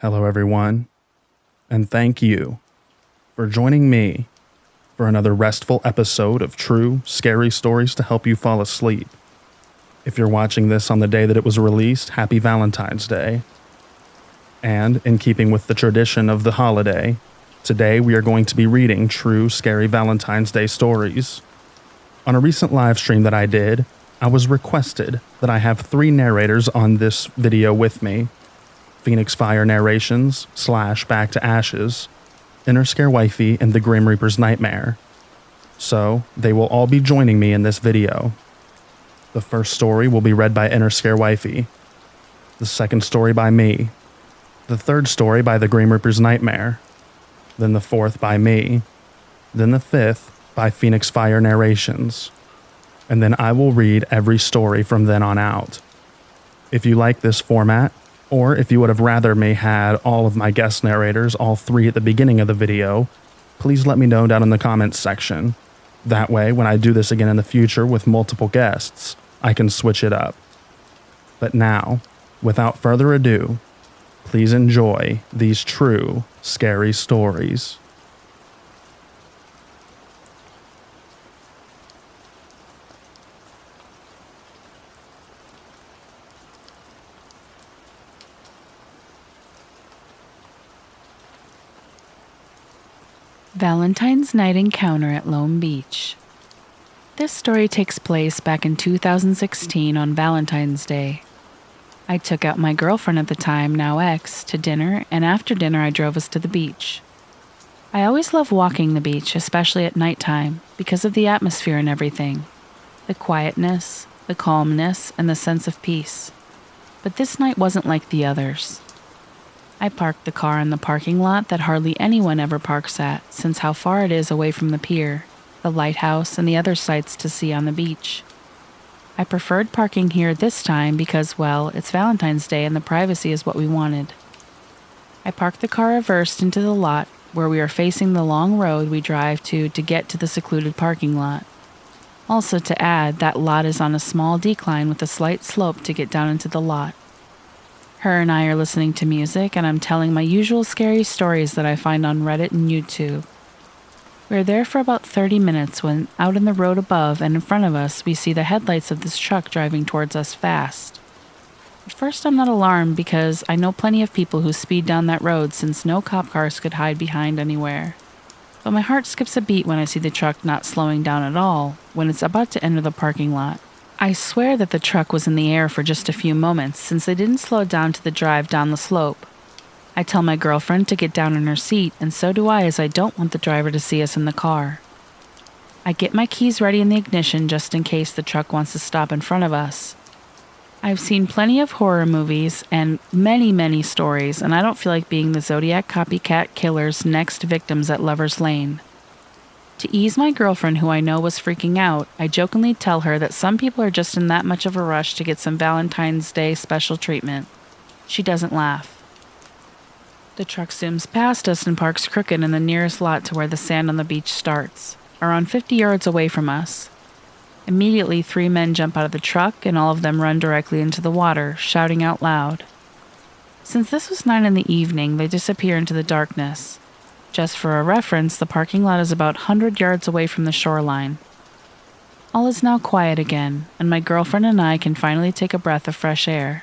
Hello, everyone, and thank you for joining me for another restful episode of true, scary stories to help you fall asleep. If you're watching this on the day that it was released, happy Valentine's Day. And in keeping with the tradition of the holiday, today we are going to be reading true, scary Valentine's Day stories. On a recent live stream that I did, I was requested that I have 3 narrators on this video with me. Phoenix Fire Narrations / Back to Ashes, Inner Scare Wifey, and The Grim Reaper's Nightmare. So, they will all be joining me in this video. The first story will be read by Inner Scare Wifey, the second story by me, the third story by The Grim Reaper's Nightmare, then the fourth by me, then the fifth by Phoenix Fire Narrations, and then I will read every story from then on out. If you like this format, or if you would have rather me had all of my guest narrators, all 3 at the beginning of the video, please let me know down in the comments section. That way, when I do this again in the future with multiple guests, I can switch it up. But now, without further ado, please enjoy these true, scary stories. Valentine's Night Encounter at Lone Beach. This story takes place back in 2016 on Valentine's Day. I took out my girlfriend at the time, now ex, to dinner, and after dinner I drove us to the beach. I always love walking the beach, especially at nighttime, because of the atmosphere and everything. The quietness, the calmness, and the sense of peace. But this night wasn't like the others. I parked the car in the parking lot that hardly anyone ever parks at, since how far it is away from the pier, the lighthouse, and the other sights to see on the beach. I preferred parking here this time because, well, it's Valentine's Day and the privacy is what we wanted. I parked the car reversed into the lot where we are facing the long road we drive to get to the secluded parking lot. Also to add, that lot is on a small decline with a slight slope to get down into the lot. Her and I are listening to music, and I'm telling my usual scary stories that I find on Reddit and YouTube. We're there for about 30 minutes when, out in the road above and in front of us, we see the headlights of this truck driving towards us fast. At first, I'm not alarmed because I know plenty of people who speed down that road since no cop cars could hide behind anywhere. But my heart skips a beat when I see the truck not slowing down at all when it's about to enter the parking lot. I swear that the truck was in the air for just a few moments since they didn't slow down to the drive down the slope. I tell my girlfriend to get down in her seat, and so do I, as I don't want the driver to see us in the car. I get my keys ready in the ignition just in case the truck wants to stop in front of us. I've seen plenty of horror movies and many stories, and I don't feel like being the Zodiac copycat killer's next victims at Lover's Lane. To ease my girlfriend, who I know was freaking out, I jokingly tell her that some people are just in that much of a rush to get some Valentine's Day special treatment. She doesn't laugh. The truck zooms past us and parks crooked in the nearest lot to where the sand on the beach starts, around 50 yards away from us. Immediately, 3 men jump out of the truck, and all of them run directly into the water, shouting out loud. Since this was 9 in the evening, they disappear into the darkness. Just for a reference, the parking lot is about 100 yards away from the shoreline. All is now quiet again, and my girlfriend and I can finally take a breath of fresh air.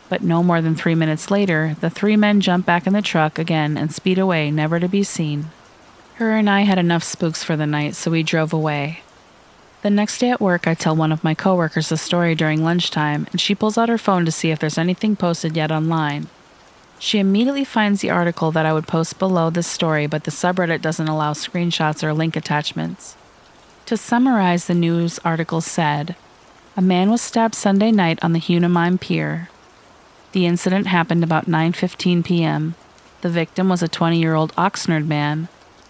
But no more than 3 minutes later, the 3 men jump back in the truck again and speed away, never to be seen. Her and I had enough spooks for the night, so we drove away. The next day at work, I tell one of my coworkers a story during lunchtime, and she pulls out her phone to see if there's anything posted yet online. She immediately finds the article that I would post below this story, but the subreddit doesn't allow screenshots or link attachments. To summarize, the news article said, a man was stabbed Sunday night on the Unwelcome Pier. The incident happened about 9:15 p.m. The victim was a 20-year-old Oxnard man.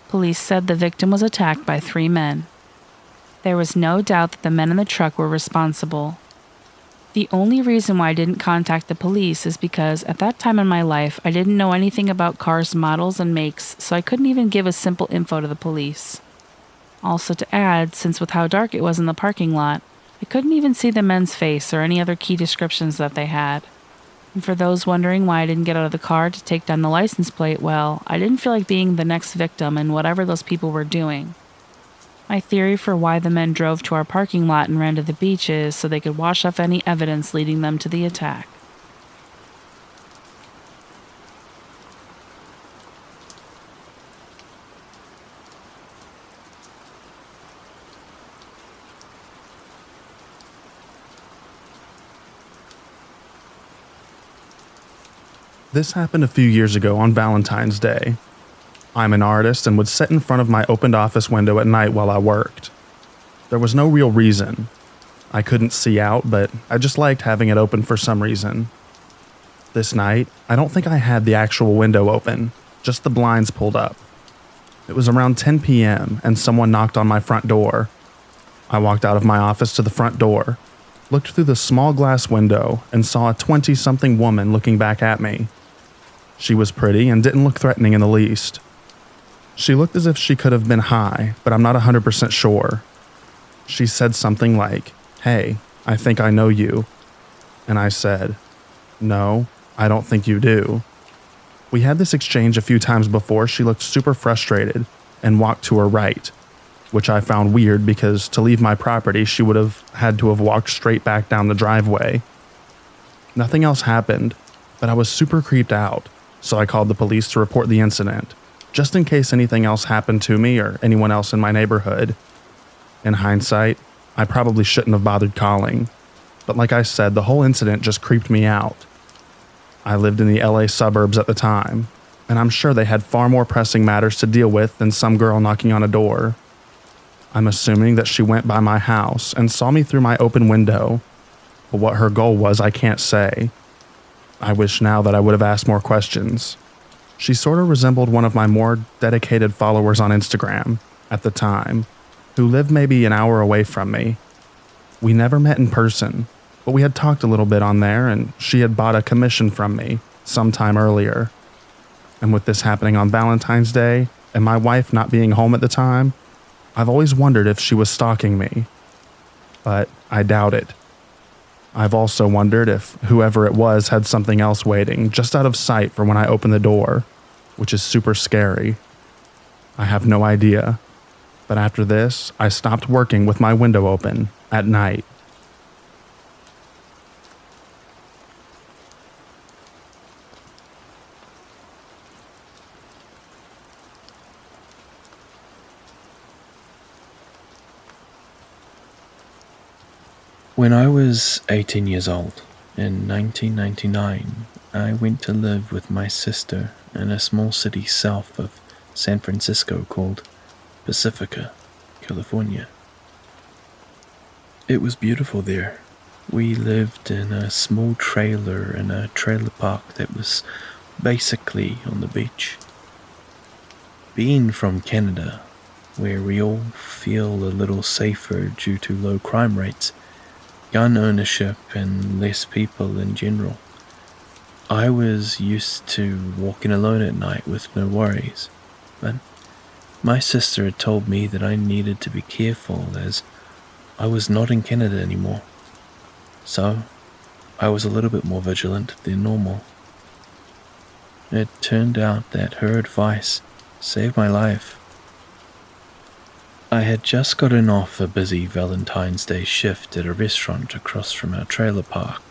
Police said the victim was attacked by 3 men. There was no doubt that the men in the truck were responsible. The only reason why I didn't contact the police is because at that time in my life, I didn't know anything about cars, models, and makes, so I couldn't even give a simple info to the police. Also to add, since with how dark it was in the parking lot, I couldn't even see the men's face or any other key descriptions that they had. And for those wondering why I didn't get out of the car to take down the license plate, well, I didn't feel like being the next victim in whatever those people were doing. My theory for why the men drove to our parking lot and ran to the beach is so they could wash off any evidence leading them to the attack. This happened a few years ago on Valentine's Day. I'm an artist and would sit in front of my opened office window at night while I worked. There was no real reason. I couldn't see out, but I just liked having it open for some reason. This night, I don't think I had the actual window open, just the blinds pulled up. It was around 10 p.m. and someone knocked on my front door. I walked out of my office to the front door, looked through the small glass window, and saw a 20-something woman looking back at me. She was pretty and didn't look threatening in the least. She looked as if she could have been high, but I'm not 100% sure. She said something like, "Hey, I think I know you." And I said, "No, I don't think you do." We had this exchange a few times before she looked super frustrated and walked to her right, which I found weird because to leave my property she would have had to have walked straight back down the driveway. Nothing else happened, but I was super creeped out, so I called the police to report the incident, just in case anything else happened to me or anyone else in my neighborhood. In hindsight, I probably shouldn't have bothered calling, but like I said, the whole incident just creeped me out. I lived in the LA suburbs at the time, and I'm sure they had far more pressing matters to deal with than some girl knocking on a door. I'm assuming that she went by my house and saw me through my open window, but what her goal was I can't say. I wish now that I would have asked more questions. She sort of resembled one of my more dedicated followers on Instagram at the time, who lived maybe an hour away from me. We never met in person, but we had talked a little bit on there, and she had bought a commission from me sometime earlier. And with this happening on Valentine's Day, and my wife not being home at the time, I've always wondered if she was stalking me. But I doubt it. I've also wondered if whoever it was had something else waiting just out of sight for when I open the door, which is super scary. I have no idea. But after this, I stopped working with my window open at night. When I was 18 years old, in 1999, I went to live with my sister in a small city south of San Francisco called Pacifica, California. It was beautiful there. We lived in a small trailer in a trailer park that was basically on the beach. Being from Canada, where we all feel a little safer due to low crime rates, gun ownership, and less people in general, I was used to walking alone at night with no worries, but my sister had told me that I needed to be careful as I was not in Canada anymore, so I was a little bit more vigilant than normal. It turned out that her advice saved my life. I had just gotten off a busy Valentine's Day shift at a restaurant across from our trailer park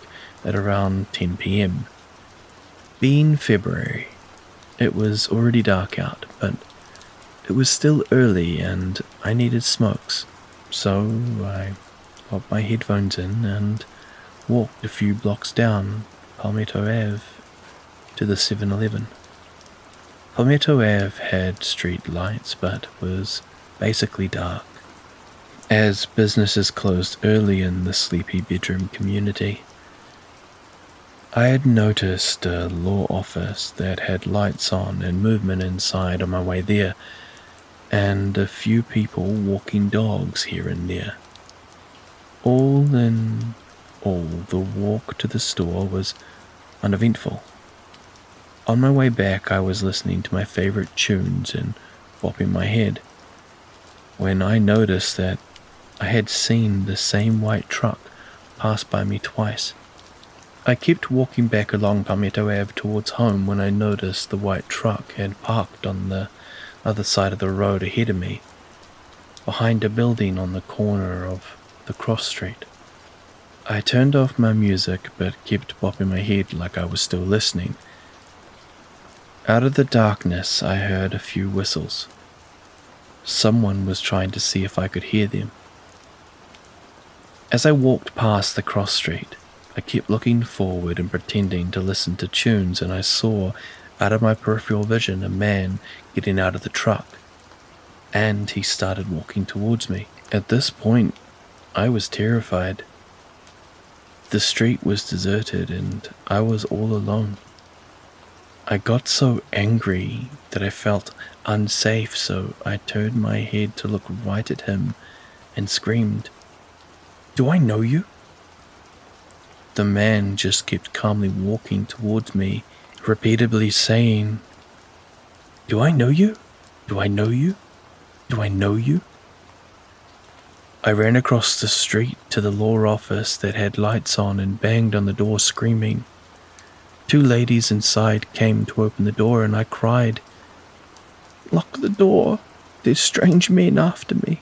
at around 10 p.m. Being February, it was already dark out, but it was still early and I needed smokes, so I popped my headphones in and walked a few blocks down Palmetto Ave to the 7-Eleven. Palmetto Ave had street lights but was basically dark, as businesses closed early in the sleepy bedroom community. I had noticed a law office that had lights on and movement inside on my way there, and a few people walking dogs here and there. All in all, the walk to the store was uneventful. On my way back, I was listening to my favorite tunes and bopping my head, when I noticed that I had seen the same white truck pass by me twice. I kept walking back along Palmetto Ave towards home when I noticed the white truck had parked on the other side of the road ahead of me, behind a building on the corner of the cross street. I turned off my music but kept bopping my head like I was still listening. Out of the darkness, I heard a few whistles. Someone was trying to see if I could hear them. As I walked past the cross street, I kept looking forward and pretending to listen to tunes, and I saw, out of my peripheral vision, a man getting out of the truck, and he started walking towards me. At this point, I was terrified. The street was deserted, and I was all alone. I got so angry that I felt unsafe, so I turned my head to look right at him and screamed, "Do I know you?" The man just kept calmly walking towards me, repeatedly saying, "Do I know you? Do I know you? Do I know you?" I ran across the street to the law office that had lights on and banged on the door screaming. Two ladies inside came to open the door and I cried, "Lock the door, there's strange men after me."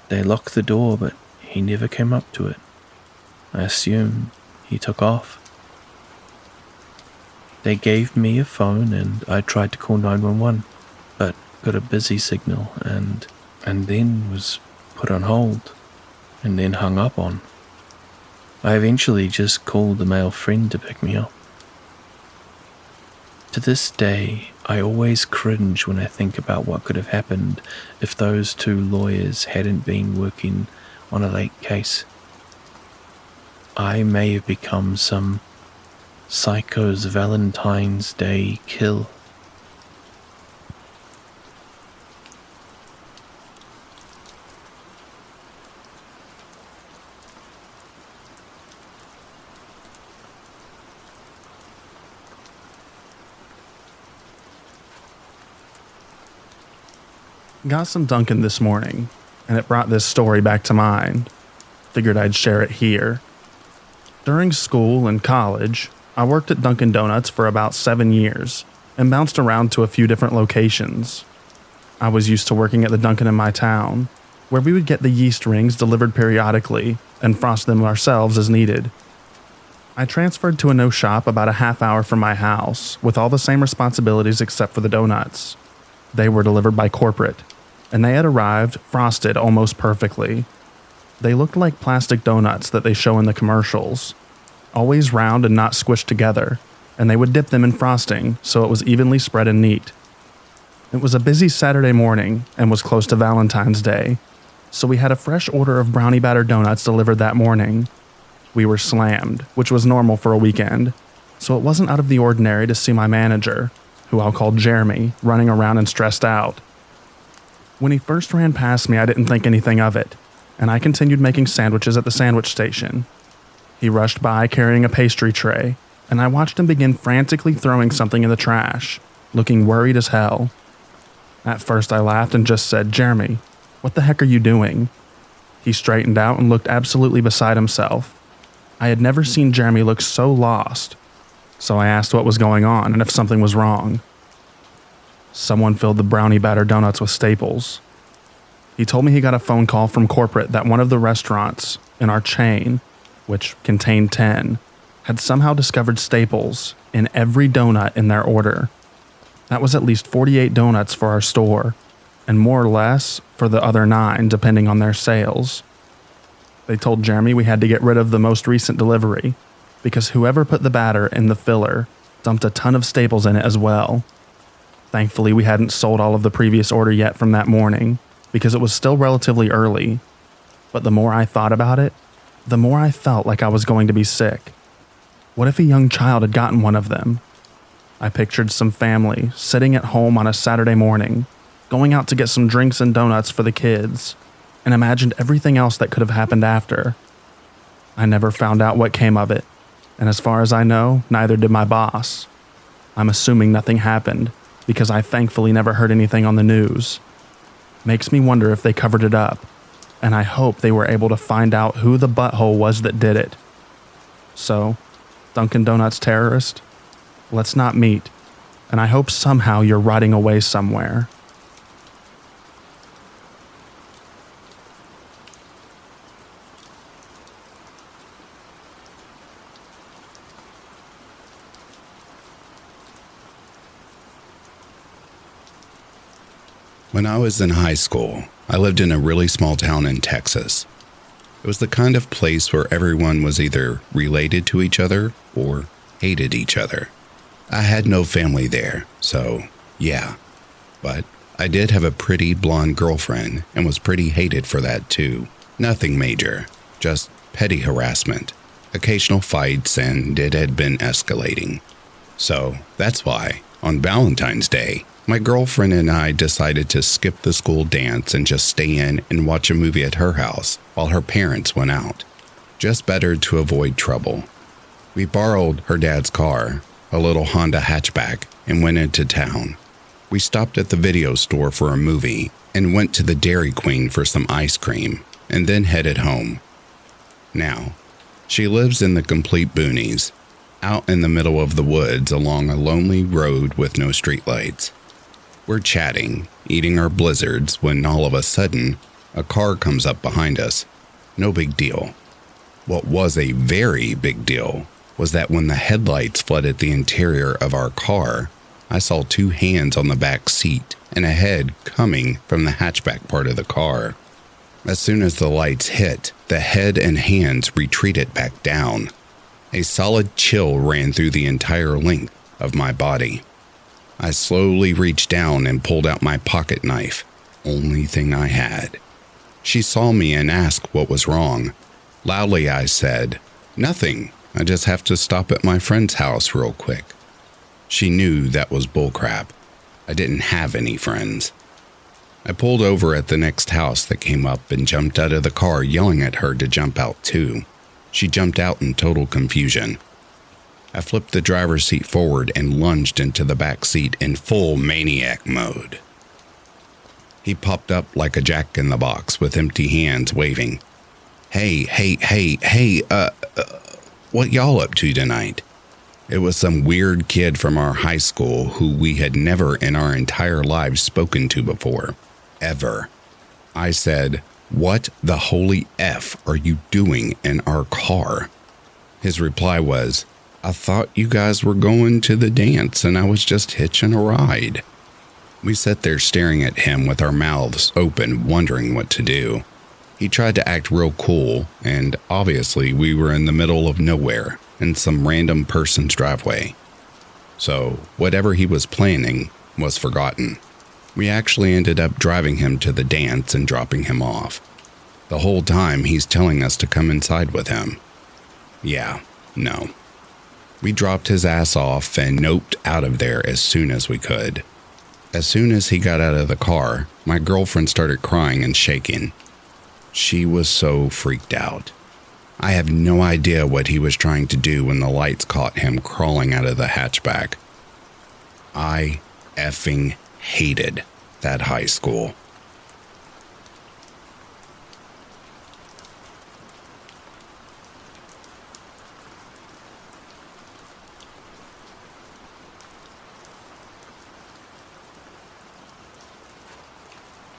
They locked the door, but he never came up to it. I assume he took off. They gave me a phone and I tried to call 911, but got a busy signal and then was put on hold and then hung up on. I eventually just called a male friend to pick me up. To this day, I always cringe when I think about what could have happened if those two lawyers hadn't been working on a late case. I may have become some psycho's Valentine's Day kill. Got some Dunkin' this morning, and it brought this story back to mind. Figured I'd share it here. During school and college, I worked at Dunkin' Donuts for about 7 years and bounced around to a few different locations. I was used to working at the Dunkin' in my town, where we would get the yeast rings delivered periodically and frost them ourselves as needed. I transferred to a no shop about a half hour from my house with all the same responsibilities except for the donuts. They were delivered by corporate, and they had arrived frosted almost perfectly. They looked like plastic donuts that they show in the commercials, always round and not squished together, and they would dip them in frosting so it was evenly spread and neat. It was a busy Saturday morning and was close to Valentine's Day, so we had a fresh order of brownie batter donuts delivered that morning. We were slammed, which was normal for a weekend, so it wasn't out of the ordinary to see my manager, who I'll call Jeremy, running around and stressed out. When he first ran past me, I didn't think anything of it, and I continued making sandwiches at the sandwich station. He rushed by carrying a pastry tray, and I watched him begin frantically throwing something in the trash, looking worried as hell. At first I laughed and just said, "Jeremy, what the heck are you doing?" He straightened out and looked absolutely beside himself. I had never seen Jeremy look so lost, so I asked what was going on and if something was wrong. Someone filled the brownie batter donuts with staples. He told me he got a phone call from corporate that one of the restaurants in our chain, which contained 10, had somehow discovered staples in every donut in their order. That was at least 48 donuts for our store, and more or less for the other 9 depending on their sales. They told Jeremy we had to get rid of the most recent delivery because whoever put the batter in the filler dumped a ton of staples in it as well. Thankfully, we hadn't sold all of the previous order yet from that morning because it was still relatively early. But the more I thought about it, the more I felt like I was going to be sick. What if a young child had gotten one of them? I pictured some family sitting at home on a Saturday morning, going out to get some drinks and donuts for the kids, and imagined everything else that could have happened after. I never found out what came of it, and as far as I know, neither did my boss. I'm assuming nothing happened, because I thankfully never heard anything on the news. Makes me wonder if they covered it up, and I hope they were able to find out who the butthole was that did it. So, Dunkin' Donuts terrorist, let's not meet, and I hope somehow you're rotting away somewhere. When I was in high school, I lived in a really small town in Texas. It was the kind of place where everyone was either related to each other or hated each other. I had no family there, so yeah. But I did have a pretty blonde girlfriend and was pretty hated for that too. Nothing major, just petty harassment, occasional fights, and it had been escalating. So that's why, on Valentine's Day, my girlfriend and I decided to skip the school dance and just stay in and watch a movie at her house while her parents went out. Just better to avoid trouble. We borrowed her dad's car, a little Honda hatchback, and went into town. We stopped at the video store for a movie and went to the Dairy Queen for some ice cream and then headed home. Now, she lives in the complete boonies, out in the middle of the woods along a lonely road with no streetlights. We're chatting, eating our blizzards, when all of a sudden, a car comes up behind us. No big deal. What was a very big deal was that when the headlights flooded the interior of our car, I saw two hands on the back seat and a head coming from the hatchback part of the car. As soon as the lights hit, the head and hands retreated back down. A solid chill ran through the entire length of my body. I slowly reached down and pulled out my pocket knife, only thing I had. She saw me and asked what was wrong. Loudly I said, "Nothing, I just have to stop at my friend's house real quick." She knew that was bullcrap. I didn't have any friends. I pulled over at the next house that came up and jumped out of the car yelling at her to jump out too. She jumped out in total confusion. I flipped the driver's seat forward and lunged into the back seat in full maniac mode. He popped up like a jack-in-the-box with empty hands waving. Hey, what y'all up to tonight?" It was some weird kid from our high school who we had never in our entire lives spoken to before. Ever. I said, "What the holy F are you doing in our car?" His reply was, "I thought you guys were going to the dance and I was just hitching a ride." We sat there staring at him with our mouths open, wondering what to do. He tried to act real cool, and obviously we were in the middle of nowhere in some random person's driveway. So whatever he was planning was forgotten. We actually ended up driving him to the dance and dropping him off. The whole time he's telling us to come inside with him. Yeah, no. We dropped his ass off and noped out of there as soon as we could. As soon as he got out of the car, my girlfriend started crying and shaking. She was so freaked out. I have no idea what he was trying to do when the lights caught him crawling out of the hatchback. I effing hated that high school.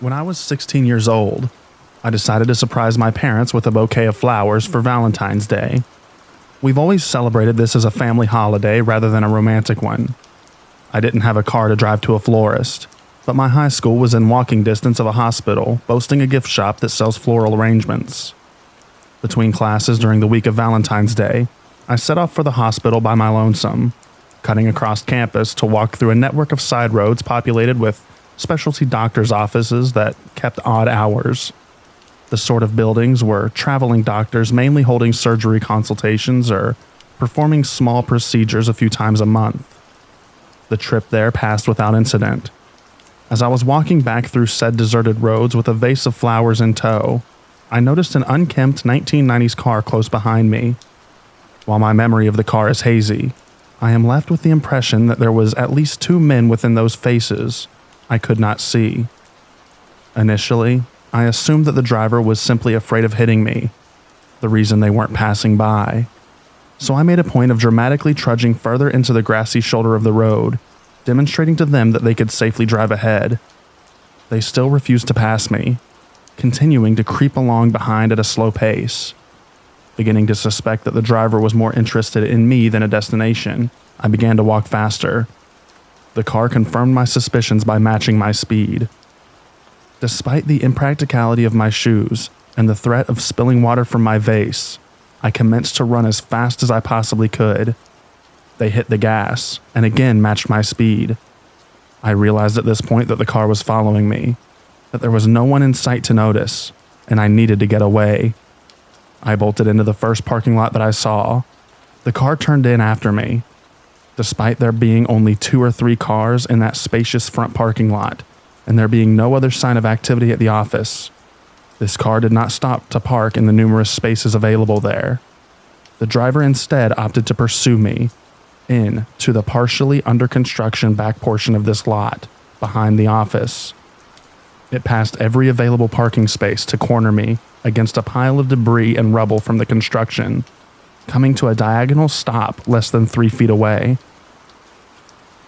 When I was 16 years old, I decided to surprise my parents with a bouquet of flowers for Valentine's Day. We've always celebrated this as a family holiday rather than a romantic one. I didn't have a car to drive to a florist, but my high school was in walking distance of a hospital boasting a gift shop that sells floral arrangements. Between classes during the week of Valentine's Day, I set off for the hospital by my lonesome, cutting across campus to walk through a network of side roads populated with specialty doctors' offices that kept odd hours. The sort of buildings where traveling doctors mainly holding surgery consultations or performing small procedures a few times a month. The trip there passed without incident. As I was walking back through said deserted roads with a vase of flowers in tow, I noticed an unkempt 1990s car close behind me. While my memory of the car is hazy, I am left with the impression that there was at least two men within those faces I could not see. Initially, I assumed that the driver was simply afraid of hitting me, the reason they weren't passing by. so I made a point of dramatically trudging further into the grassy shoulder of the road, demonstrating to them that they could safely drive ahead. They still refused to pass me, continuing to creep along behind at a slow pace. Beginning to suspect that the driver was more interested in me than a destination, I began to walk faster. The car confirmed my suspicions by matching my speed. Despite the impracticality of my shoes and the threat of spilling water from my vase, I commenced to run as fast as I possibly could. They hit the gas and again matched my speed. I realized at this point that the car was following me, that there was no one in sight to notice, and I needed to get away. I bolted into the first parking lot that I saw. The car turned in after me. Despite there being only 2 or 3 cars in that spacious front parking lot, and there being no other sign of activity at the office, this car did not stop to park in the numerous spaces available there. The driver instead opted to pursue me into the partially under construction back portion of this lot behind the office. It passed every available parking space to corner me against a pile of debris and rubble from the construction, coming to a diagonal stop less than 3 feet away.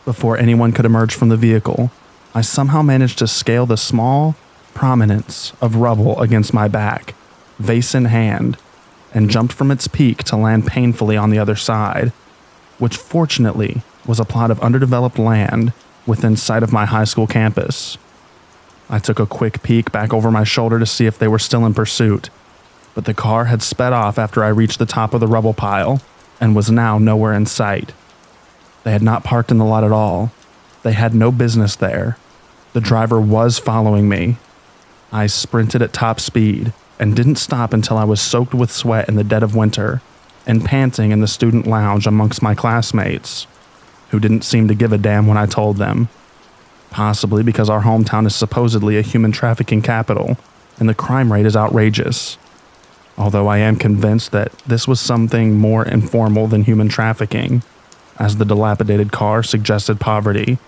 Before anyone could emerge from the vehicle, I somehow managed to scale the small prominence of rubble against my back, vase in hand, and jumped from its peak to land painfully on the other side, which fortunately was a plot of underdeveloped land within sight of my high school campus. I took a quick peek back over my shoulder to see if they were still in pursuit, but the car had sped off after I reached the top of the rubble pile and was now nowhere in sight. They had not parked in the lot at all. They had no business there. The driver was following me. I sprinted at top speed and didn't stop until I was soaked with sweat in the dead of winter and panting in the student lounge amongst my classmates, who didn't seem to give a damn when I told them. Possibly because our hometown is supposedly a human trafficking capital and the crime rate is outrageous. Although I am convinced that this was something more informal than human trafficking, as the dilapidated car suggested poverty,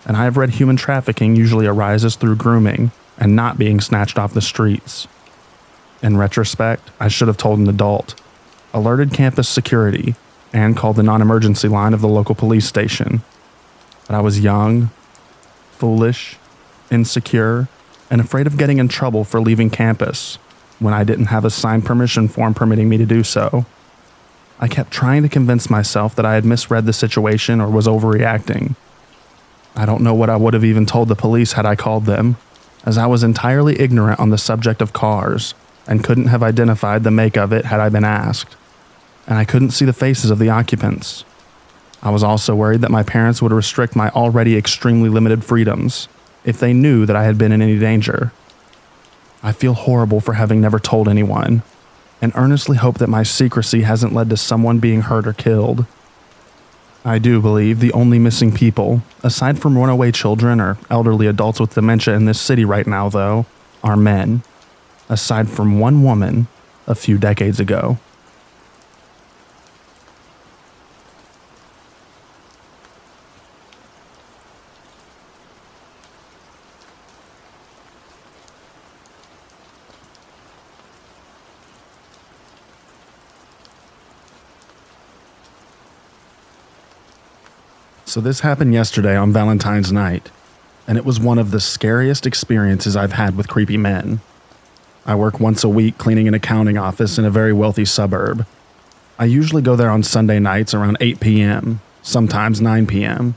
and I have read human trafficking usually arises through grooming and not being snatched off the streets. In retrospect, I should have told an adult, alerted campus security, and called the non-emergency line of the local police station. But I was young, foolish, insecure, and afraid of getting in trouble for leaving campus when I didn't have a signed permission form permitting me to do so. I kept trying to convince myself that I had misread the situation or was overreacting. I don't know what I would have even told the police had I called them, as I was entirely ignorant on the subject of cars and couldn't have identified the make of it had I been asked. And I couldn't see the faces of the occupants. I was also worried that my parents would restrict my already extremely limited freedoms if they knew that I had been in any danger. I feel horrible for having never told anyone, and earnestly hope that my secrecy hasn't led to someone being hurt or killed. I do believe the only missing people, aside from runaway children or elderly adults with dementia in this city right now, though, are men, aside from one woman a few decades ago. So this happened yesterday on Valentine's night, and it was one of the scariest experiences I've had with creepy men. I work once a week cleaning an accounting office in a very wealthy suburb. I usually go there on Sunday nights around 8 p.m., sometimes 9 p.m.,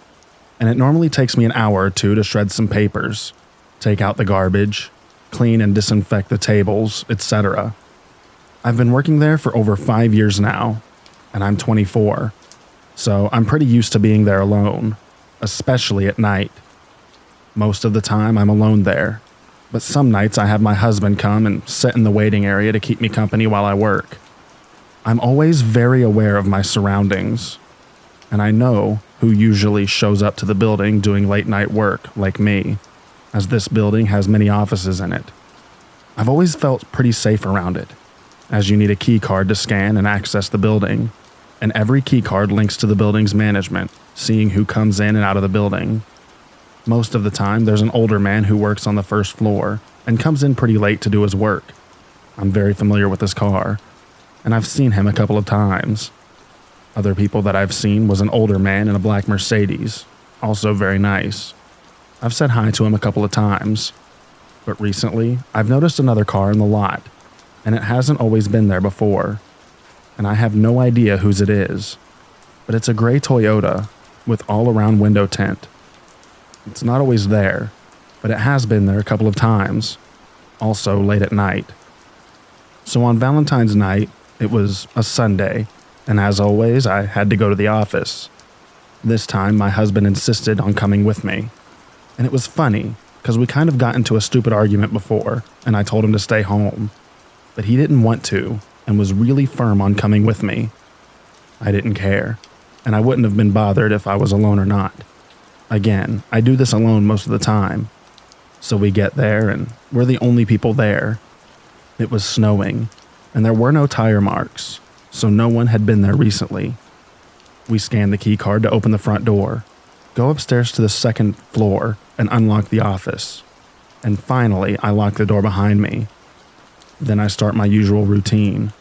and it normally takes me an hour or two to shred some papers, take out the garbage, clean and disinfect the tables, etc. I've been working there for over 5 years now, and I'm 24. So I'm pretty used to being there alone, especially at night. Most of the time I'm alone there, but some nights I have my husband come and sit in the waiting area to keep me company while I work. I'm always very aware of my surroundings, and I know who usually shows up to the building doing late night work like me, as this building has many offices in it. I've always felt pretty safe around it, as you need a key card to scan and access the building. And every keycard links to the building's management, seeing who comes in and out of the building. Most of the time, there's an older man who works on the first floor and comes in pretty late to do his work. I'm very familiar with his car, and I've seen him a couple of times. Other people that I've seen was an older man in a black Mercedes, also very nice. I've said hi to him a couple of times, but recently I've noticed another car in the lot, and it hasn't always been there before, and I have no idea whose it is, but it's a gray Toyota with all-around window tint. It's not always there, but it has been there a couple of times, also late at night. So on Valentine's night, it was a Sunday, and as always, I had to go to the office. This time, my husband insisted on coming with me. And it was funny, because we kind of got into a stupid argument before, and I told him to stay home. But he didn't want to, and was really firm on coming with me. I didn't care, and I wouldn't have been bothered if I was alone or not. Again, I do this alone most of the time. So we get there, and we're the only people there. It was snowing, and there were no tire marks, so no one had been there recently. We scan the key card to open the front door, go upstairs to the second floor, and unlock the office. And finally, I lock the door behind me. Then I start my usual routine.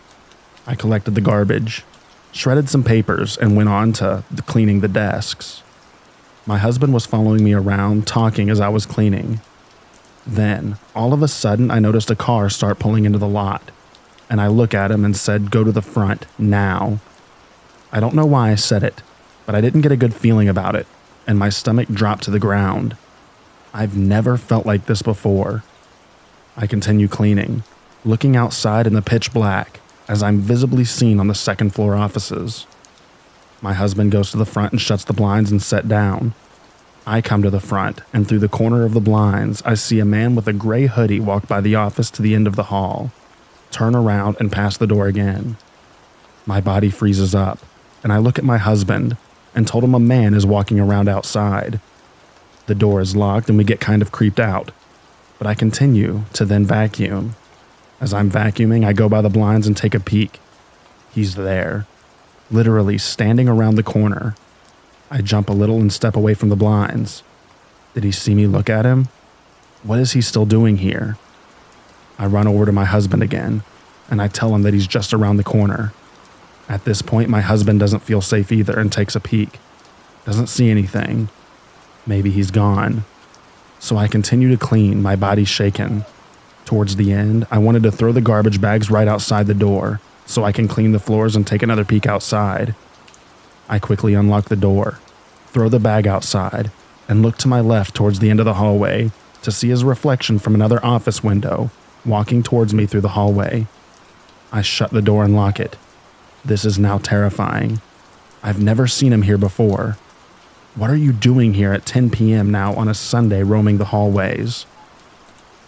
I collected the garbage, shredded some papers, and went on to cleaning the desks. My husband was following me around, talking as I was cleaning. Then, all of a sudden, I noticed a car start pulling into the lot, and I look at him and said, "Go to the front, now." I don't know why I said it, but I didn't get a good feeling about it, and my stomach dropped to the ground. I've never felt like this before. I continue cleaning, looking outside in the pitch black as I'm visibly seen on the second floor offices. My husband goes to the front and shuts the blinds and sits down. I come to the front, and through the corner of the blinds, I see a man with a gray hoodie walk by the office to the end of the hall, turn around and pass the door again. My body freezes up, and I look at my husband and told him a man is walking around outside. The door is locked and we get kind of creeped out, but I continue to then vacuum. As I'm vacuuming, I go by the blinds and take a peek. He's there, literally standing around the corner. I jump a little and step away from the blinds. Did he see me look at him? What is he still doing here? I run over to my husband again, and I tell him that he's just around the corner. At this point, my husband doesn't feel safe either and takes a peek. Doesn't see anything. Maybe he's gone. So I continue to clean, my body shaken. Towards the end, I wanted to throw the garbage bags right outside the door so I can clean the floors and take another peek outside. I quickly unlock the door, throw the bag outside, and look to my left towards the end of the hallway to see his reflection from another office window walking towards me through the hallway. I shut the door and lock it. This is now terrifying. I've never seen him here before. What are you doing here at 10 p.m. now on a Sunday roaming the hallways?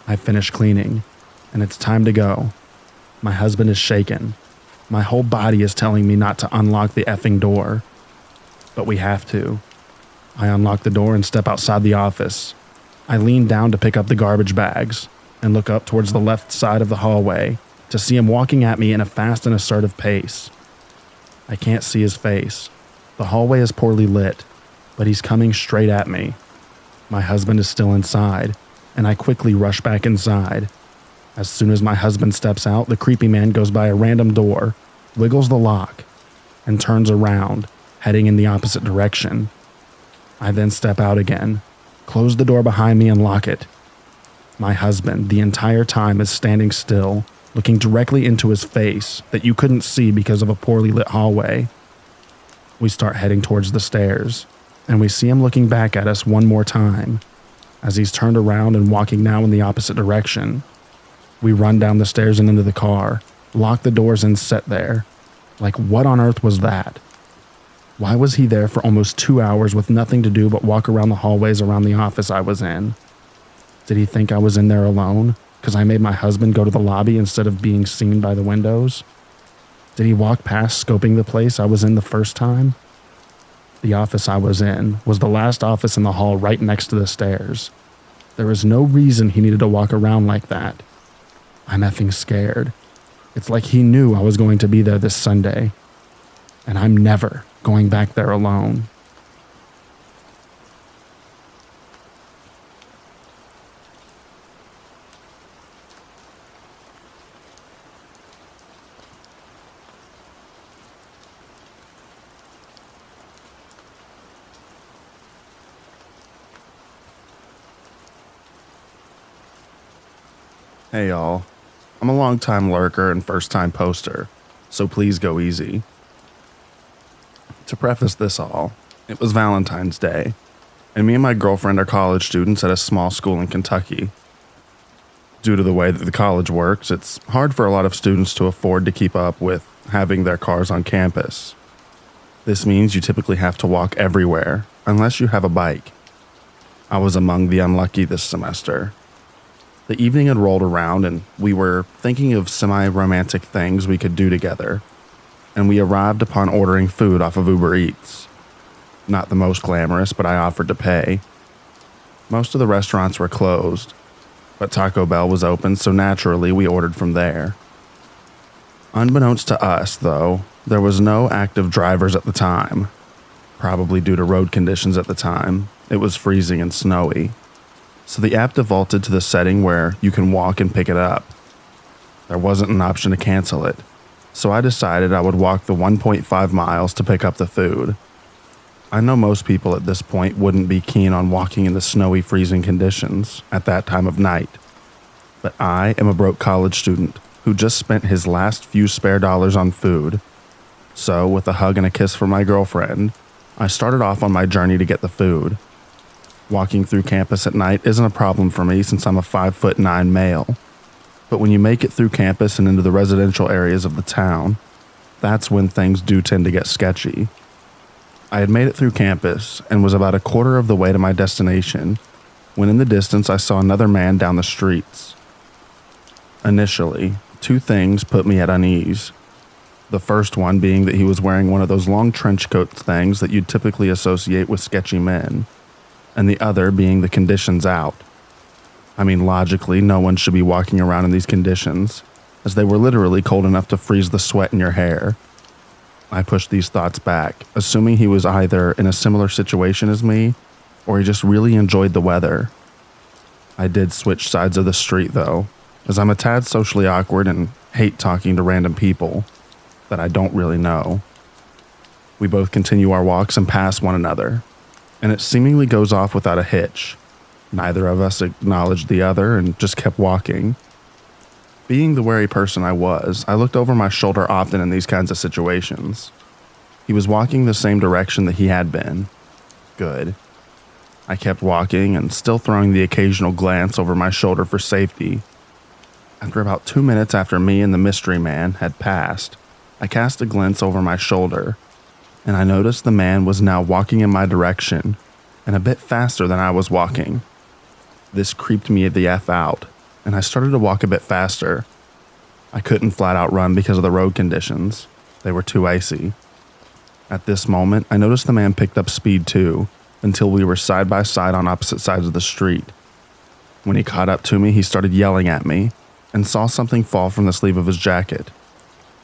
I finish cleaning, and it's time to go. My husband is shaken. My whole body is telling me not to unlock the effing door. But we have to. I unlock the door and step outside the office. I lean down to pick up the garbage bags and look up towards the left side of the hallway to see him walking at me in a fast and assertive pace. I can't see his face. The hallway is poorly lit, but he's coming straight at me. My husband is still inside, and I quickly rush back inside. As soon as my husband steps out, the creepy man goes by a random door, wiggles the lock, and turns around, heading in the opposite direction. I then step out again, close the door behind me and lock it. My husband, the entire time, is standing still, looking directly into his face that you couldn't see because of a poorly lit hallway. We start heading towards the stairs, and we see him looking back at us one more time, as he's turned around and walking now in the opposite direction. We run down the stairs and into the car, lock the doors and sit there. Like, what on earth was that? Why was he there for almost 2 hours with nothing to do but walk around the hallways around the office I was in? Did he think I was in there alone because I made my husband go to the lobby instead of being seen by the windows? Did he walk past scoping the place I was in the first time? The office I was in was the last office in the hall right next to the stairs. There is no reason he needed to walk around like that. I'm effing scared. It's like he knew I was going to be there this Sunday. And I'm never going back there alone. Hey y'all, I'm a long-time lurker and first-time poster, so please go easy. To preface this all, it was Valentine's Day, and me and my girlfriend are college students at a small school in Kentucky. Due to the way that the college works, it's hard for a lot of students to afford to keep up with having their cars on campus. This means you typically have to walk everywhere, unless you have a bike. I was among the unlucky this semester. The evening had rolled around and we were thinking of semi-romantic things we could do together, and we arrived upon ordering food off of Uber Eats. Not the most glamorous, but I offered to pay. Most of the restaurants were closed, but Taco Bell was open, so naturally we ordered from there. Unbeknownst to us, though, there was no active drivers at the time. Probably due to road conditions at the time, it was freezing and snowy. So the app defaulted to the setting where you can walk and pick it up. There wasn't an option to cancel it, so I decided I would walk the 1.5 miles to pick up the food. I know most people at this point wouldn't be keen on walking in the snowy, freezing conditions at that time of night. But I am a broke college student who just spent his last few spare dollars on food. So, with a hug and a kiss from my girlfriend, I started off on my journey to get the food. Walking through campus at night isn't a problem for me since I'm a 5'9" male. But when you make it through campus and into the residential areas of the town, that's when things do tend to get sketchy. I had made it through campus and was about a quarter of the way to my destination when in the distance I saw another man down the streets. Initially, two things put me at unease. The first one being that he was wearing one of those long trench coat things that you'd typically associate with sketchy men, and the other being the conditions out. I mean, logically, no one should be walking around in these conditions, as they were literally cold enough to freeze the sweat in your hair. I pushed these thoughts back, assuming he was either in a similar situation as me, or he just really enjoyed the weather. I did switch sides of the street though, as I'm a tad socially awkward and hate talking to random people that I don't really know. We both continue our walks and pass one another, and it seemingly goes off without a hitch. Neither of us acknowledged the other and just kept walking. Being the wary person I was, I looked over my shoulder often in these kinds of situations. He was walking the same direction that he had been. Good. I kept walking and still throwing the occasional glance over my shoulder for safety. After about 2 minutes after me and the mystery man had passed, I cast a glance over my shoulder, and I noticed the man was now walking in my direction, and a bit faster than I was walking. This creeped me the F out, and I started to walk a bit faster. I couldn't flat out run because of the road conditions. They were too icy. At this moment, I noticed the man picked up speed too, until we were side by side on opposite sides of the street. When he caught up to me, he started yelling at me, and saw something fall from the sleeve of his jacket.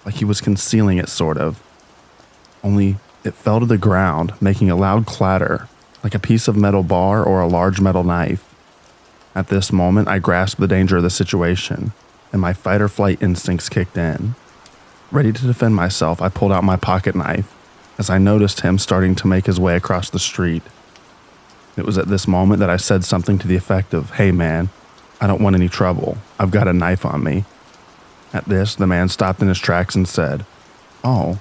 Like he was concealing it, sort of. Only it fell to the ground, making a loud clatter, like a piece of metal bar or a large metal knife. At this moment, I grasped the danger of the situation, and my fight or flight instincts kicked in. Ready to defend myself, I pulled out my pocket knife, as I noticed him starting to make his way across the street. It was at this moment that I said something to the effect of, "Hey man, I don't want any trouble. I've got a knife on me." At this, the man stopped in his tracks and said, "Oh,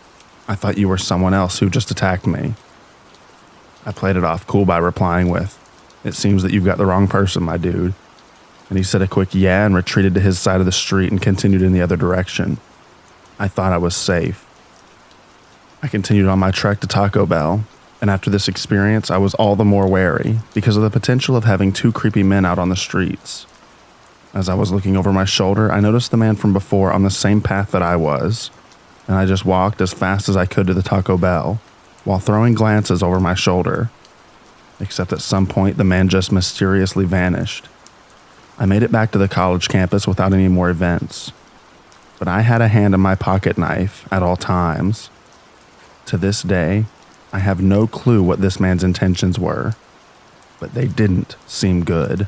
I thought you were someone else who just attacked me." I played it off cool by replying with, "It seems that you've got the wrong person, my dude." And he said a quick yeah and retreated to his side of the street and continued in the other direction. I thought I was safe. I continued on my trek to Taco Bell, and after this experience, I was all the more wary because of the potential of having two creepy men out on the streets. As I was looking over my shoulder, I noticed the man from before on the same path that I was, and I just walked as fast as I could to the Taco Bell, while throwing glances over my shoulder. Except at some point, the man just mysteriously vanished. I made it back to the college campus without any more events, but I had a hand on my pocket knife at all times. To this day, I have no clue what this man's intentions were, but they didn't seem good.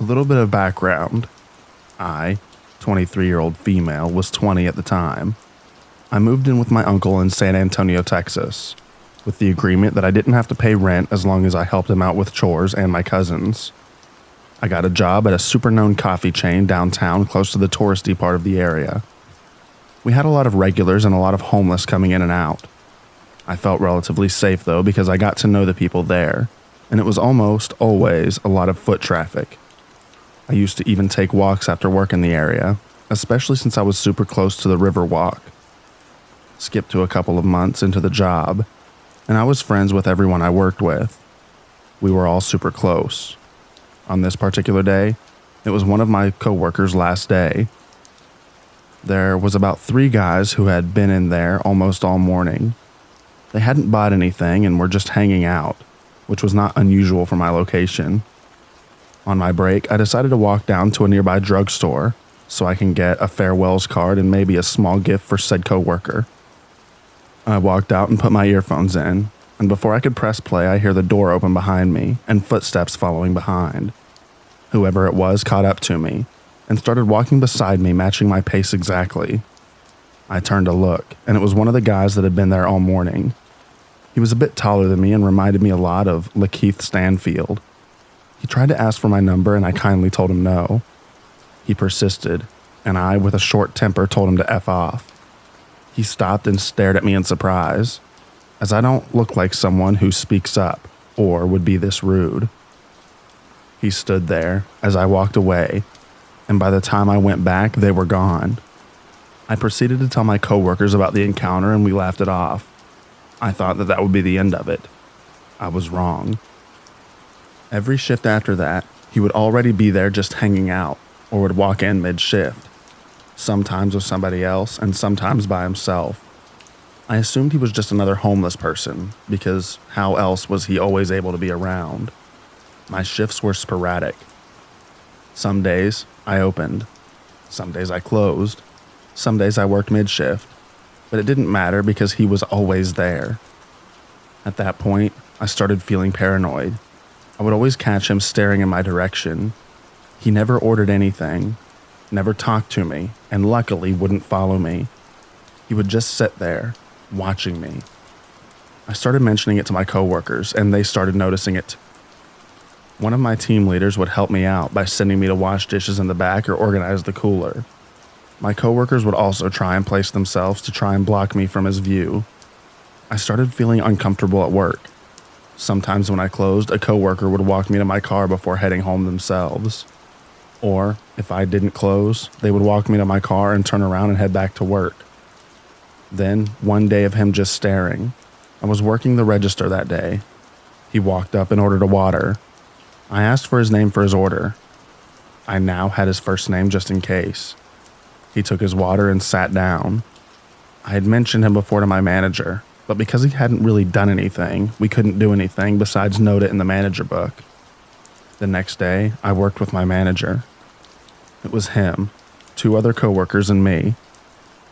little bit of background. I, 23-year-old female, was 20 at the time. I moved in with my uncle in San Antonio, Texas, with the agreement that I didn't have to pay rent as long as I helped him out with chores and my cousins. I got a job at a super-known coffee chain downtown close to the touristy part of the area. We had a lot of regulars and a lot of homeless coming in and out. I felt relatively safe though because I got to know the people there, and it was almost always a lot of foot traffic. I used to even take walks after work in the area, especially since I was super close to the river walk. Skip to a couple of months into the job, and I was friends with everyone I worked with. We were all super close. On this particular day, it was one of my coworkers' last day. There was about 3 guys who had been in there almost all morning. They hadn't bought anything and were just hanging out, which was not unusual for my location. On my break, I decided to walk down to a nearby drugstore so I can get a farewells card and maybe a small gift for said coworker. I walked out and put my earphones in, and before I could press play, I hear the door open behind me and footsteps following behind. Whoever it was caught up to me and started walking beside me, matching my pace exactly. I turned to look, and it was one of the guys that had been there all morning. He was a bit taller than me and reminded me a lot of Lakeith Stanfield. He tried to ask for my number, and I kindly told him no. He persisted, and I, with a short temper, told him to F off. He stopped and stared at me in surprise, as I don't look like someone who speaks up or would be this rude. He stood there as I walked away, and by the time I went back, they were gone. I proceeded to tell my coworkers about the encounter, and we laughed it off. I thought that would be the end of it. I was wrong. Every shift after that, he would already be there just hanging out, or would walk in mid-shift, sometimes with somebody else and sometimes by himself. I assumed he was just another homeless person, because how else was he always able to be around? My shifts were sporadic. Some days, I opened. Some days I closed. Some days I worked mid-shift. But it didn't matter because he was always there. At that point, I started feeling paranoid. I would always catch him staring in my direction. He never ordered anything, never talked to me, and luckily wouldn't follow me. He would just sit there, watching me. I started mentioning it to my coworkers, and they started noticing it. One of my team leaders would help me out by sending me to wash dishes in the back or organize the cooler. My coworkers would also try and place themselves to try and block me from his view. I started feeling uncomfortable at work. Sometimes when I closed, a coworker would walk me to my car before heading home themselves. Or, if I didn't close, they would walk me to my car and turn around and head back to work. Then, one day of him just staring. I was working the register that day. He walked up and ordered a water. I asked for his name for his order. I now had his first name just in case. He took his water and sat down. I had mentioned him before to my manager, but because he hadn't really done anything, we couldn't do anything besides note it in the manager book. The next day, I worked with my manager. It was him, 2 other coworkers, and me.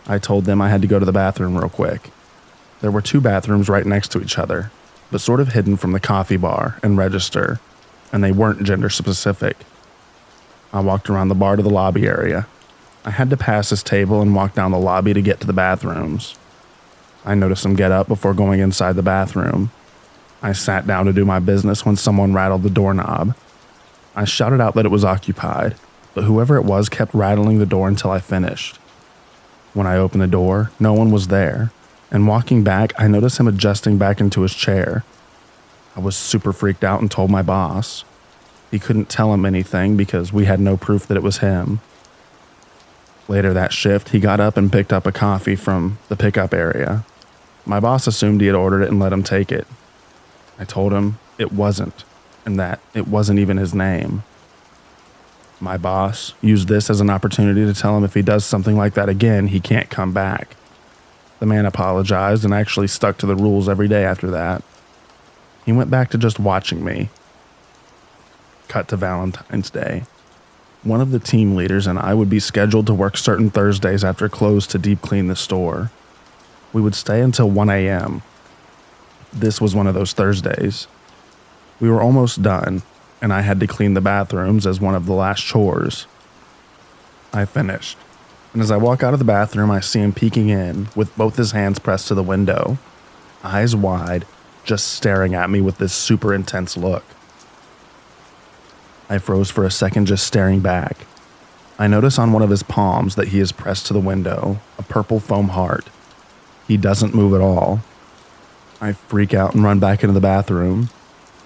I told them I had to go to the bathroom real quick. There were 2 bathrooms right next to each other, but sort of hidden from the coffee bar and register, and they weren't gender specific. I walked around the bar to the lobby area. I had to pass his table and walk down the lobby to get to the bathrooms. I noticed him get up before going inside the bathroom. I sat down to do my business when someone rattled the doorknob. I shouted out that it was occupied, but whoever it was kept rattling the door until I finished. When I opened the door, no one was there, and walking back, I noticed him adjusting back into his chair. I was super freaked out and told my boss. He couldn't tell him anything because we had no proof that it was him. Later that shift, he got up and picked up a coffee from the pickup area. My boss assumed he had ordered it and let him take it. I told him it wasn't, and that it wasn't even his name. My boss used this as an opportunity to tell him if he does something like that again, he can't come back. The man apologized and actually stuck to the rules every day after that. He went back to just watching me. Cut to Valentine's Day. One of the team leaders and I would be scheduled to work certain Thursdays after close to deep clean the store. We would stay until 1 a.m. This was one of those Thursdays. We were almost done, and I had to clean the bathrooms as one of the last chores. I finished, and as I walk out of the bathroom, I see him peeking in with both his hands pressed to the window, eyes wide, just staring at me with this super intense look. I froze for a second, just staring back. I notice on one of his palms that he is pressed to the window, a purple foam heart. He doesn't move at all. I freak out and run back into the bathroom.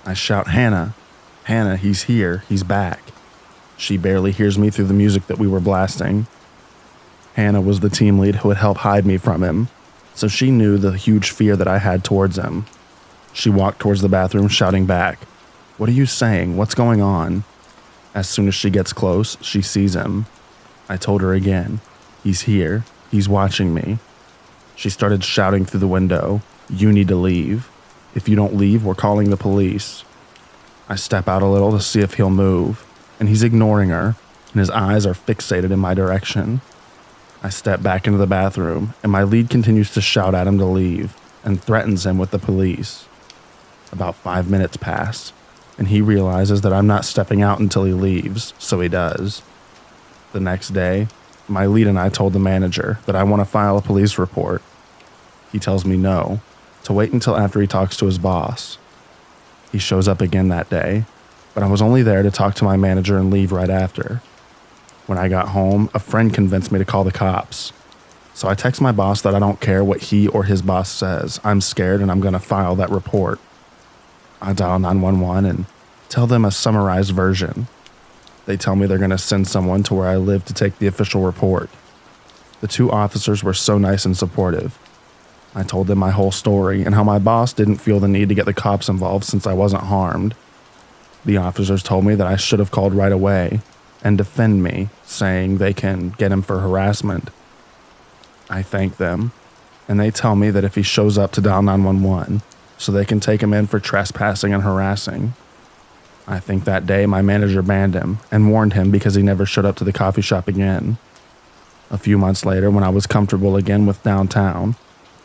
I shout, "Hannah, Hannah, he's here, he's back." She barely hears me through the music that we were blasting. Hannah was the team lead who had helped hide me from him, so she knew the huge fear that I had towards him. She walked towards the bathroom, shouting back, "What are you saying? What's going on?" As soon as she gets close, she sees him. I told her again, "He's here. He's watching me." She started shouting through the window, "You need to leave. If you don't leave, we're calling the police." I step out a little to see if he'll move, and he's ignoring her, and his eyes are fixated in my direction. I step back into the bathroom, and my lead continues to shout at him to leave and threatens him with the police. About 5 minutes pass, and he realizes that I'm not stepping out until he leaves, so he does. The next day, my lead and I told the manager that I want to file a police report. He tells me no, to wait until after he talks to his boss. He shows up again that day, but I was only there to talk to my manager and leave right after. When I got home, a friend convinced me to call the cops. So I text my boss that I don't care what he or his boss says. I'm scared and I'm going to file that report. I dial 911 and tell them a summarized version. They tell me they're going to send someone to where I live to take the official report. The 2 officers were so nice and supportive. I told them my whole story and how my boss didn't feel the need to get the cops involved since I wasn't harmed. The officers told me that I should have called right away and defend me, saying they can get him for harassment. I thank them, and they tell me that if he shows up to dial 911, so they can take him in for trespassing and harassing. I think that day my manager banned him and warned him because he never showed up to the coffee shop again. A few months later, when I was comfortable again with downtown,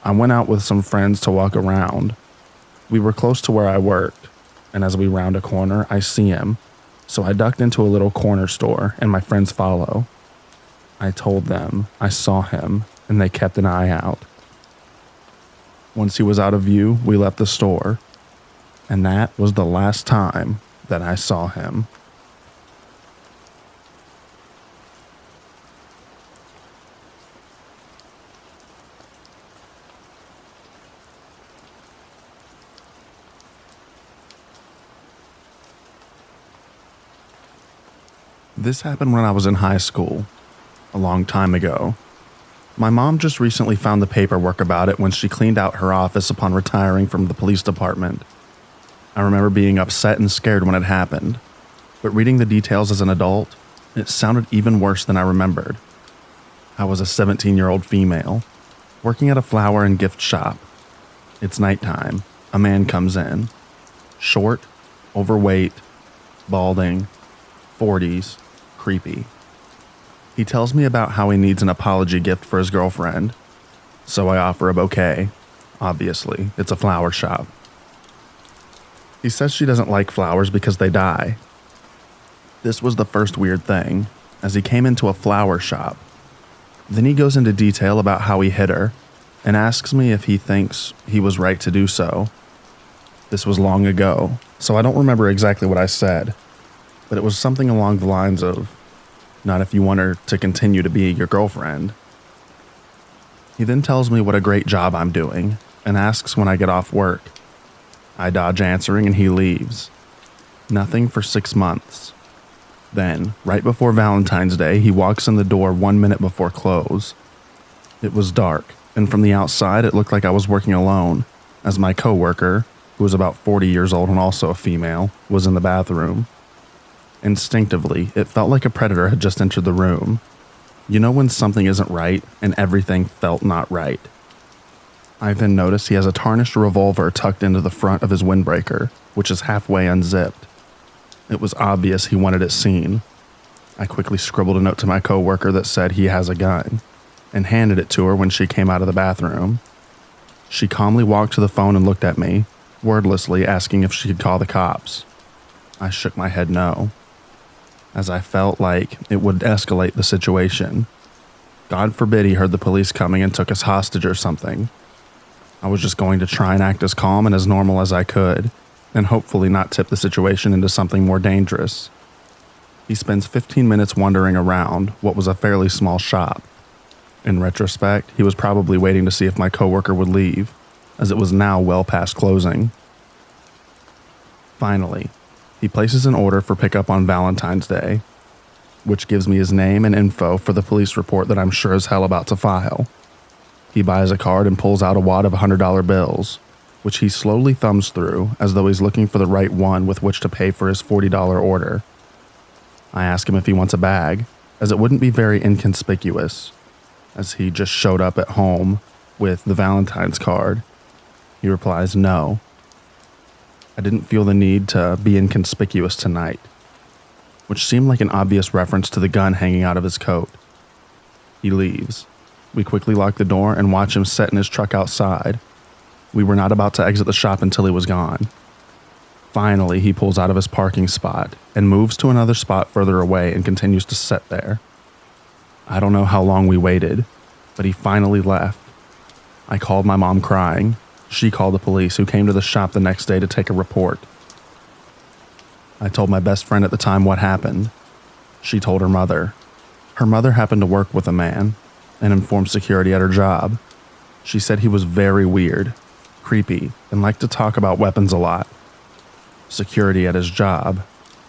I went out with some friends to walk around. We were close to where I worked, and as we round a corner, I see him, so I ducked into a little corner store and my friends follow. I told them I saw him, and they kept an eye out. Once he was out of view, we left the store, and that was the last time that I saw him. This happened when I was in high school, a long time ago. My mom just recently found the paperwork about it when she cleaned out her office upon retiring from the police department. I remember being upset and scared when it happened, but reading the details as an adult, it sounded even worse than I remembered. I was a 17-year-old female, working at a flower and gift shop. It's nighttime. A man comes in. Short, overweight, balding, 40s, creepy. He tells me about how he needs an apology gift for his girlfriend. So I offer a bouquet. Obviously, it's a flower shop. He says she doesn't like flowers because they die. This was the first weird thing, as he came into a flower shop. Then he goes into detail about how he hit her, and asks me if he thinks he was right to do so. This was long ago, so I don't remember exactly what I said, but it was something along the lines of, not if you want her to continue to be your girlfriend. He then tells me what a great job I'm doing, and asks when I get off work. I dodge answering and he leaves. Nothing for 6 months. Then, right before Valentine's Day, he walks in the door 1 minute before close. It was dark, and from the outside it looked like I was working alone, as my coworker, who was about 40 years old and also a female, was in the bathroom. Instinctively, it felt like a predator had just entered the room. You know when something isn't right and everything felt not right. I then noticed he has a tarnished revolver tucked into the front of his windbreaker, which is halfway unzipped. It was obvious he wanted it seen. I quickly scribbled a note to my coworker that said he has a gun, and handed it to her when she came out of the bathroom. She calmly walked to the phone and looked at me, wordlessly asking if she could call the cops. I shook my head no, as I felt like it would escalate the situation. God forbid he heard the police coming and took us hostage or something. I was just going to try and act as calm and as normal as I could, and hopefully not tip the situation into something more dangerous. He spends 15 minutes wandering around what was a fairly small shop. In retrospect, he was probably waiting to see if my coworker would leave, as it was now well past closing. Finally, he places an order for pickup on Valentine's Day, which gives me his name and info for the police report that I'm sure as hell about to file. He buys a card and pulls out a wad of $100 bills, which he slowly thumbs through as though he's looking for the right one with which to pay for his $40 order. I ask him if he wants a bag, as it wouldn't be very inconspicuous, as he just showed up at home with the Valentine's card. He replies no. I didn't feel the need to be inconspicuous tonight, which seemed like an obvious reference to the gun hanging out of his coat. He leaves. We quickly lock the door and watch him set in his truck outside. We were not about to exit the shop until he was gone. Finally, he pulls out of his parking spot and moves to another spot further away and continues to sit there. I don't know how long we waited, but he finally left. I called my mom crying. She called the police, who came to the shop the next day to take a report. I told my best friend at the time what happened. She told her mother. Her mother happened to work with a man and informed security at her job. She said he was very weird, creepy, and liked to talk about weapons a lot. Security at his job,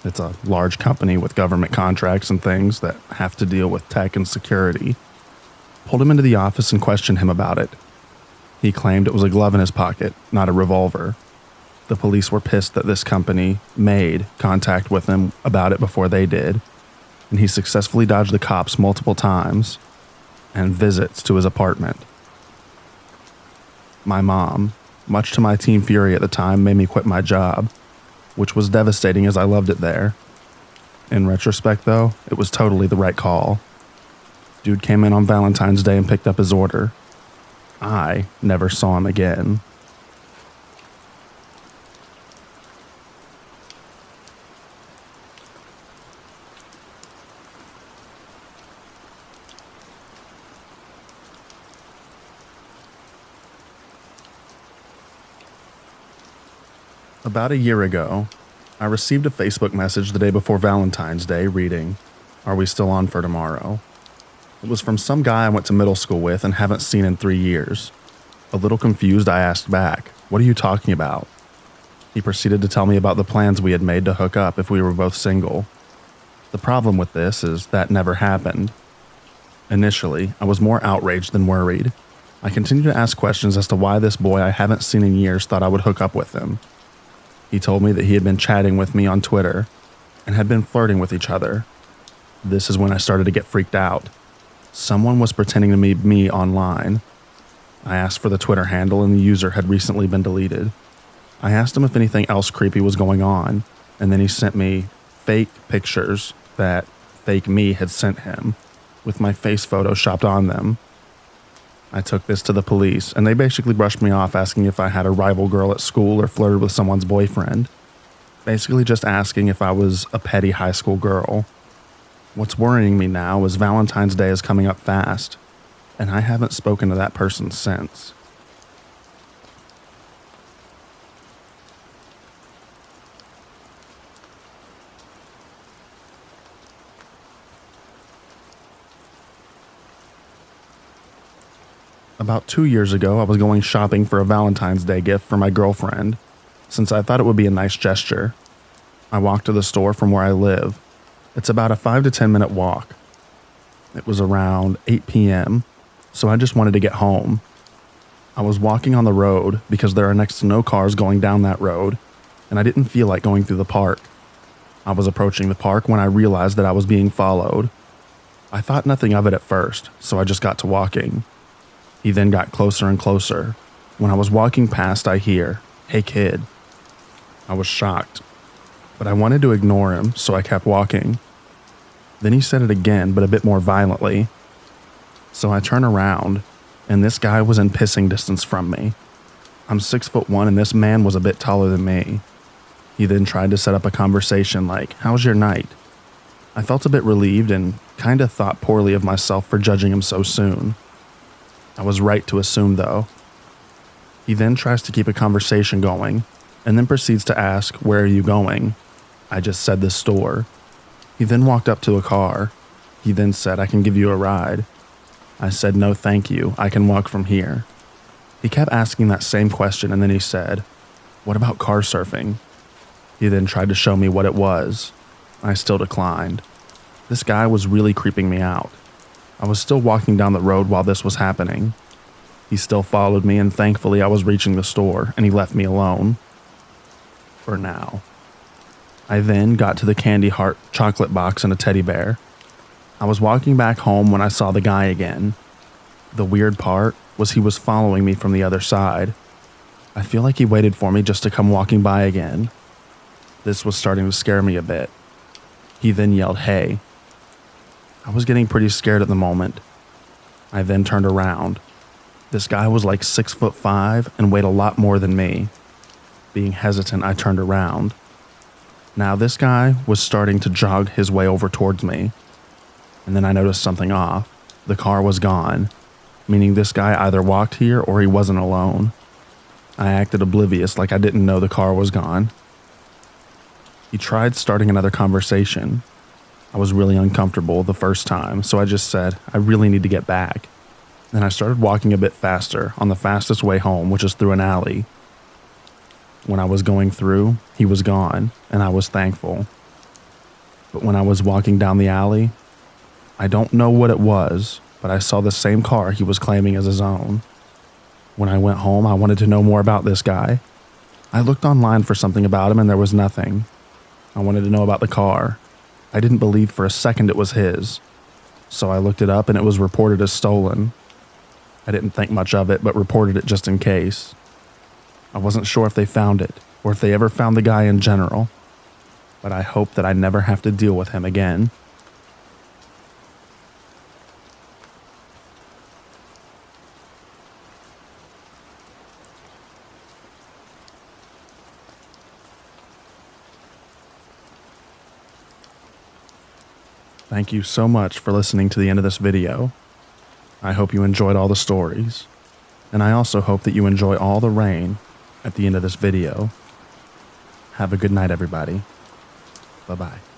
it's a large company with government contracts and things that have to deal with tech and security, pulled him into the office and questioned him about it. He claimed it was a glove in his pocket, not a revolver. The police were pissed that this company made contact with him about it before they did, and he successfully dodged the cops multiple times and visits to his apartment. My mom, much to my teen fury at the time, made me quit my job, which was devastating as I loved it there. In retrospect, though, it was totally the right call. Dude came in on Valentine's Day and picked up his order. I never saw him again. About a year ago, I received a Facebook message the day before Valentine's Day reading, "Are we still on for tomorrow?" It was from some guy I went to middle school with and haven't seen in 3 years. A little confused, I asked back, "What are you talking about?" He proceeded to tell me about the plans we had made to hook up if we were both single. The problem with this is that never happened. Initially, I was more outraged than worried. I continued to ask questions as to why this boy I haven't seen in years thought I would hook up with him. He told me that he had been chatting with me on Twitter and had been flirting with each other. This is when I started to get freaked out. Someone was pretending to be me online. I asked for the Twitter handle and the user had recently been deleted. I asked him if anything else creepy was going on, and then he sent me fake pictures that fake me had sent him, with my face photoshopped on them. I took this to the police, and they basically brushed me off, asking if I had a rival girl at school or flirted with someone's boyfriend. Basically just asking if I was a petty high school girl. What's worrying me now is Valentine's Day is coming up fast, and I haven't spoken to that person since. About 2 years ago, I was going shopping for a Valentine's Day gift for my girlfriend, since I thought it would be a nice gesture. I walked to the store from where I live. It's about a 5 to 10 minute walk. It was around 8 p.m., so I just wanted to get home. I was walking on the road because there are next to no cars going down that road, and I didn't feel like going through the park. I was approaching the park when I realized that I was being followed. I thought nothing of it at first, so I just got to walking. He then got closer and closer. When I was walking past, I hear, "Hey kid." I was shocked, but I wanted to ignore him, so I kept walking. Then he said it again, but a bit more violently. So I turn around, and this guy was in pissing distance from me. I'm 6'1", and this man was a bit taller than me. He then tried to set up a conversation like, "How's your night?" I felt a bit relieved and kinda thought poorly of myself for judging him so soon. I was right to assume though. He then tries to keep a conversation going and then proceeds to ask, "Where are you going?" I just said the store. He then walked up to a car. He then said, "I can give you a ride." I said, "No, thank you. I can walk from here." He kept asking that same question and then he said, "What about car surfing?" He then tried to show me what it was. I still declined. This guy was really creeping me out. I was still walking down the road while this was happening. He still followed me and thankfully I was reaching the store and he left me alone. For now. I then got to the candy heart chocolate box and a teddy bear. I was walking back home when I saw the guy again. The weird part was he was following me from the other side. I feel like he waited for me just to come walking by again. This was starting to scare me a bit. He then yelled, "Hey." I was getting pretty scared at the moment. I then turned around. This guy was like 6'5" and weighed a lot more than me. Being hesitant, I turned around. Now this guy was starting to jog his way over towards me. And then I noticed something off. The car was gone, meaning this guy either walked here or he wasn't alone. I acted oblivious like I didn't know the car was gone. He tried starting another conversation. I was really uncomfortable the first time, so I just said, "I really need to get back." Then I started walking a bit faster on the fastest way home, which is through an alley. When I was going through, he was gone, and I was thankful. But when I was walking down the alley, I don't know what it was, but I saw the same car he was claiming as his own. When I went home, I wanted to know more about this guy. I looked online for something about him and there was nothing. I wanted to know about the car. I didn't believe for a second it was his. So I looked it up and it was reported as stolen. I didn't think much of it, but reported it just in case. I wasn't sure if they found it or if they ever found the guy in general, but I hope that I never have to deal with him again. Thank you so much for listening to the end of this video. I hope you enjoyed all the stories, and I also hope that you enjoy all the rain at the end of this video. Have a good night, everybody. Bye-bye.